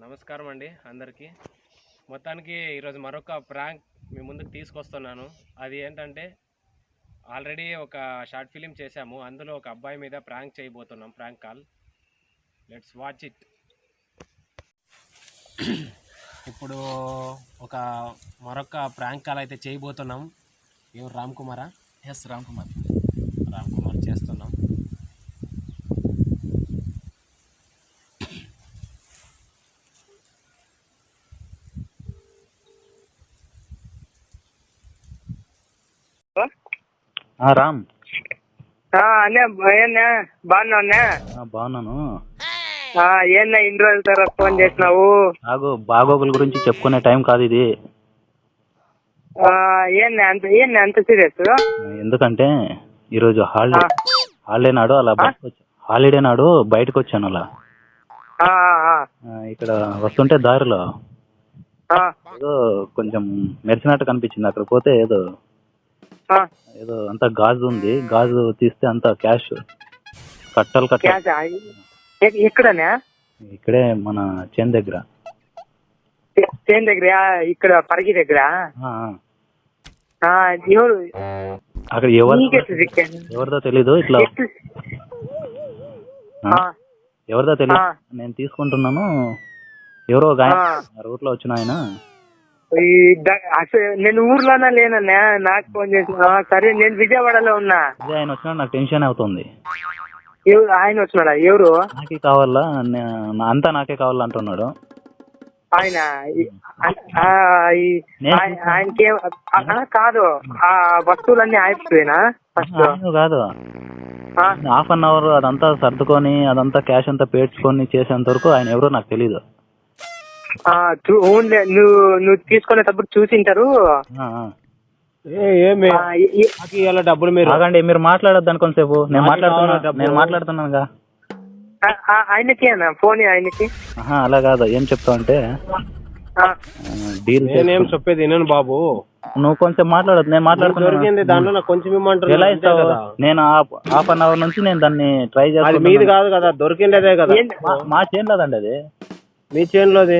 నమస్కారం అండి అందరికీ. మొత్తానికి ఈరోజు మరొక ప్రాంక్ మీ ముందుకు తీసుకొస్తున్నాను. అది ఏంటంటే ఆల్రెడీ ఒక షార్ట్ ఫిలిం చేశాము, అందులో ఒక అబ్బాయి మీద ప్రాంక్ చేయబోతున్నాం. Prank call, let's watch it. ఇప్పుడు ఒక మరొక ప్రాంక్ కాల్ అయితే చేయబోతున్నాం. ఎవరు? రామ్ కుమారా? ఎస్, రామ్ కుమార్ చేస్తున్నాం. రామ్, అన్నా ఏన్నా బాగున్నావున్నా? బాగున్నాను. ఏన్నా ఇన్ని రోజుల తర్వాత ఫోన్ చేసినావు? బాగోగుల గురించి చెప్పుకునే టైం కాదు ఇది. ఏన్నా అంత సీరియస్? ఎందుకంటే ఈరోజు హాలిడే నాడు అలా హాలిడే నాడు బయటకు వచ్చాను. అలా ఇక్కడ వస్తుంటే దారిలో ఏదో కొంచెం మెరిసినట్టు కనిపించింది. అక్కడ పోతే ఏదో అంత గాజు ఉంది. గాజు తీస్తే అంత క్యాష్ కట్టలు. ఎక్కడనే? ఇక్కడే మన చేను దగ్గర. చేను దగ్గర? ఇక్కడ పరిగి దగ్గర? ఎవరు? అక్కడ ఎవరిదో తెలీదు. ఇట్లా ఎవరిదో తెలీదు. నేను తీసుకుంటున్నాను. ఎవరో ఒక ఆయన రూట్ లో వచ్చిన ఆయన. నేను ఊర్లోనా లేనన్నా, నాకు ఫోన్ చేసిన. సరే, నేను విజయవాడలో ఉన్నా. ఆయన వచ్చినా నాకు టెన్షన్ అవుతుంది. ఆయన వచ్చినాడా? ఎవరు? నాకే కావాలా, అంతా నాకే కావాలా అంటున్నాడు ఆయన. ఆయనకి కాదు, ఆ వస్తువులన్నీ అయిపోయినా ఫస్ట్ కాదు. హాఫ్ అన్ అవర్ అదంతా సర్దుకొని అదంతా క్యాష్ అంతా పేర్చుకొని చేసేంత వరకు ఆయన ఎవరో నాకు తెలీదు. నువ్వు తీసుకునేటప్పుడు చూసింటారు. డబ్బులు మీరు మాట్లాడొద్దు అనుకోసేపు. నేను మాట్లాడుతున్నానుగా. ఆయనకి ఫోన్ ఆయనకి. అలా కాదు. ఏం చెప్తావు అంటే డీల్ నేనేం చెప్పేది వినను బాబు. నువ్వు కొంచెం మాట్లాడదు. నేను మాట్లాడుతున్నా. దాంట్లో నాకు కొంచెం ఎలా ఇస్తావు? నేను హాఫ్ అన్ అవర్ నుంచి నేను దాన్ని ట్రై చేస్తాను. మీది కాదు కదా, దొరికిండేదే కదా. మా చేనులోదండి అది. మీ చేనులోది?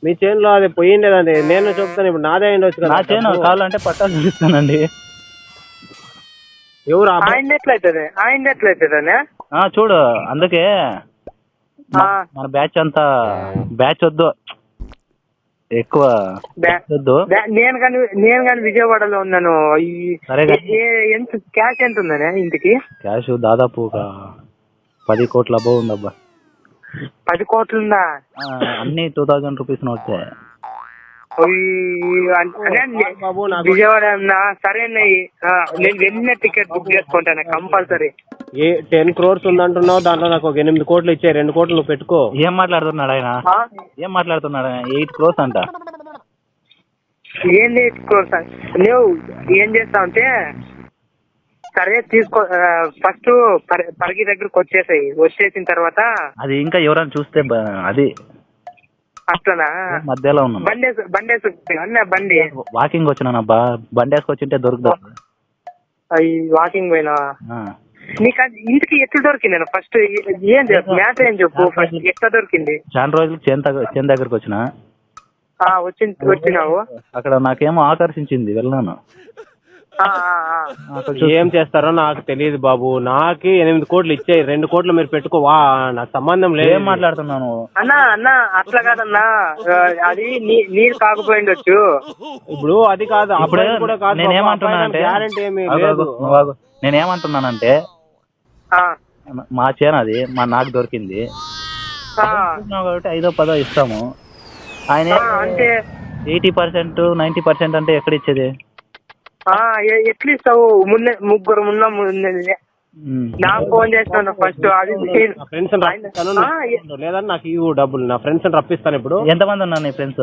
మీ చేనులో అది పోయిండేదండి. నేను చెప్తాను, ఇప్పుడు నాదే ఉండొచ్చు కదా. నా చేను కావాలంటే పట్టాలు చూపిస్తానండి. ఎవరు? ఆయన ఎట్లయితుంది? చూడు, అందుకే మన బ్యాచ్ వద్దు, ఎక్కువ వద్దు. నేను కానీ విజయవాడలో ఉన్నాను. ఎంత క్యాష్ ఎంత ఉందనే ఇంటికి? క్యాష్ దాదాపు ఒక 10 కోట్ల అబ్బో ఉందబ్బా. 10 కోట్లుందా? అన్ని 2000 రూపీస్ నోట్సే. విజయవాడ. సరే, నేను వెళ్ళిన టికెట్ బుక్ చేసుకుంటాను కంపల్సరీ. 10 crores ఉందంటున్నావు, దాంట్లో నాకు ఒక 8 కోట్లు ఇచ్చే. 2 కోట్లు నువ్వు పెట్టుకో. ఏం మాట్లాడుతున్నాడు ఆయన? 8 crores అంట. ఏం 8 crores? నువ్వు ఏం చేస్తావు అంటే, సరే తీసుకో, ఫస్ట్ పరిగి దగ్గరకు వచ్చేసిన తర్వాత అది ఇంకా ఎవరైనా చూస్తే అది అట్లనా? మధ్యలో ఉన్నాను. బండి వాకింగ్ వచ్చినానబ్బా. బండి వేసుకొచ్చింటే దొరుకుతుంది. వాకింగ్ పోయినా? నీకు ఇంటికి ఎట్లా దొరికింది? ఫస్ట్ ఏం మ్యాటర్ ఏం చెప్పు. ఫస్ట్ ఎట్లా దొరికింది? చాలా రోజులు చేను దగ్గరకు వచ్చినావు. అక్కడ నాకేమో ఆకర్షించింది, వెళ్ళాను. ఏం చేస్తారో నాకు తెలియదు బాబు. నాకు 8 కోట్లు ఇచ్చాయి. 2 కోట్లు మీరు పెట్టుకోవా, నాకు సంబంధం లేదు. ఏం మాట్లాడుతున్నాను అన్నా? అట్లా కాదన్నా, అది నీరు కాకపోయిండొచ్చు. ఇప్పుడు అది కాదు, అప్పుడు కూడా కాదు. నేనేమంటున్నానంటే మా చేను అది నాకు దొరికింది కాబట్టి 5-10 ఇస్తాము. ఆయన అంటే 80% 90% అంటే ఎక్కడ ఇచ్చేది? ఎట్లా ఇస్తావు? ముగ్గురు ఉన్నాం. నాకు ఫోన్ చేస్తాను ఫస్ట్. అది లేదా నాకు ఇవ్వు డబ్బులు. నా ఫ్రెండ్స్ రప్పిస్తాను. ఇప్పుడు ఎంతమంది ఉన్నారు నీ ఫ్రెండ్స్?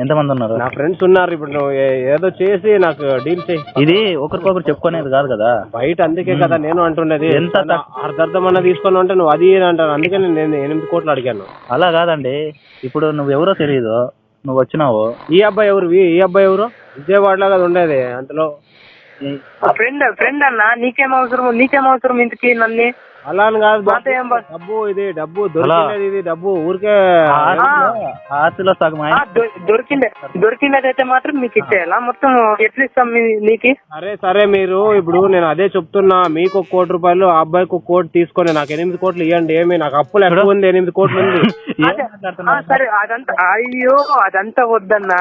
ఎంతమంది ఉన్నారు? నా ఫ్రెండ్స్ ఉన్నారు. ఇప్పుడు నువ్వు ఏదో చేసి నాకు డీల్ చేయి. ఇది ఒకరికొకరు చెప్పుకునేది కాదు కదా బయట. అందుకే కదా నేను అంటున్నది. ఎంత అర్ధమన్నా తీసుకొని ఉంటే నువ్వు అది అంటాను. అందుకే నేను 8 కోట్లు అడిగాను. అలా కాదండి. ఇప్పుడు నువ్వు ఎవరో తెలియదు, నువ్వు వచ్చినావు. ఈ అబ్బాయి ఎవరు? విజయవాడలో కదా ఉండేది. అంతలో ఫ్రెండ్ అన్నా. నీకేం అవసరం ఇంటికి నన్ను? అలా అని కాదు బాబు. మాతో ఏం బాస్? డబ్బు ఇది డబ్బు దొరికినది, ఇది డబ్బు ఊరికే ఆస్తిలో సగం ఆయన దొరికినదైతే మాత్రం మీకు ఇచ్చేయాలా మొత్తం? ఎట్లా ఇస్తాం నీకు? సరే మీరు ఇప్పుడు నేను అదే చెప్తున్నా, మీకు 1 కోటి రూపాయలు, ఆ అబ్బాయికి 1 కోటి తీసుకొని నాకు 8 కోట్లు ఇవ్వండి. ఏమి నాకు అప్పులు ఎక్కువ ఉంది, 8 కోట్లు ఉంది. సరే అదంతా అయ్యో అదంతా వద్దన్నా,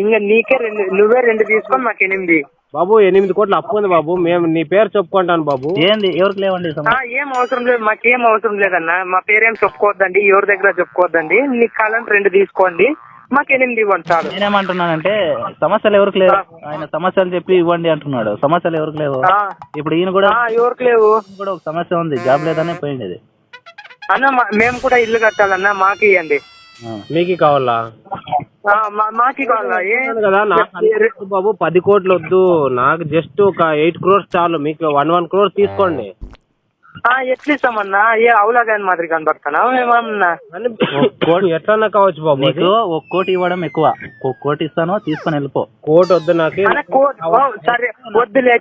ఇంకా నీకే నువ్వే 2 తీసుకొని మాకు 8. బాబు 8 కోట్లు అప్పు ఉంది బాబు, మేము నీ పేరు చెప్పుకుంటాను బాబు. ఏంది ఎవరికి లేవండి ఏం అవసరం లేదు, మాకేం అవసరం లేదన్నా. మా పేరేం చెప్పుకోవద్దండి, ఎవరి దగ్గర చెప్పుకోవద్దండి. నీకు కాలం 2 తీసుకోండి, మాకు 8 ఇవ్వండి చాలు. నేనేమంటున్నానంటే సమస్యలు ఎవరికి లేవు, ఆయన సమస్యలు చెప్పి ఇవ్వండి అంటున్నాడు. సమస్యలు ఎవరికి లేవు. ఇప్పుడు ఈయన కూడా ఎవరికి లేవు, కూడా ఒక సమస్య ఉంది, జాబ్ లేదనే పోయింది ఇది. అన్న మేము కూడా ఇల్లు కట్టాలన్నా, మాకు ఇవ్వండి. మీకు కావాలా? మాకి కావాలా? కదా నాకు బాబు 10 కోట్లు వద్దు, నాకు జస్ట్ ఒక 8 crores చాలు. మీకు 1 crore తీసుకోండి. ఎట్లా ఇస్తామన్నా? ఏ అవులాగాని మాదిరి కనబడతానా ఏమన్నా? ఎట్లన్నా కావచ్చు బాబు. నీకు 1 కోటి ఇవ్వడం ఎక్కువ. 1 కోటి ఇస్తాను, తీసుకొని వెళ్ళిపో. కోటి వద్దు నాకు. సరే వద్దులే,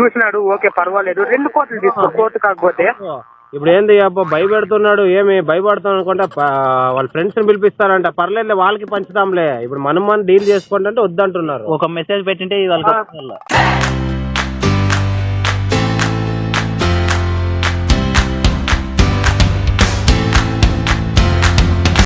చూసినాడు ఓకే పర్వాలేదు. 2 కోట్లు తీసుకో, కోర్టు కాకపోతే. ఇప్పుడు ఏంది అబ్బా భయపెడుతున్నాడు, ఏమి భయపడుతున్నాడు అనుకుంటా, వాళ్ళ ఫ్రెండ్స్ ని పిలిపిస్తారంట. పర్లేదు వాళ్ళకి పంచుతాంలే, ఇప్పుడు మనం డీల్ చేసుకోండి అంటే వద్దంటున్నారు. ఒక మెసేజ్ పెట్టింటే వాళ్ళకి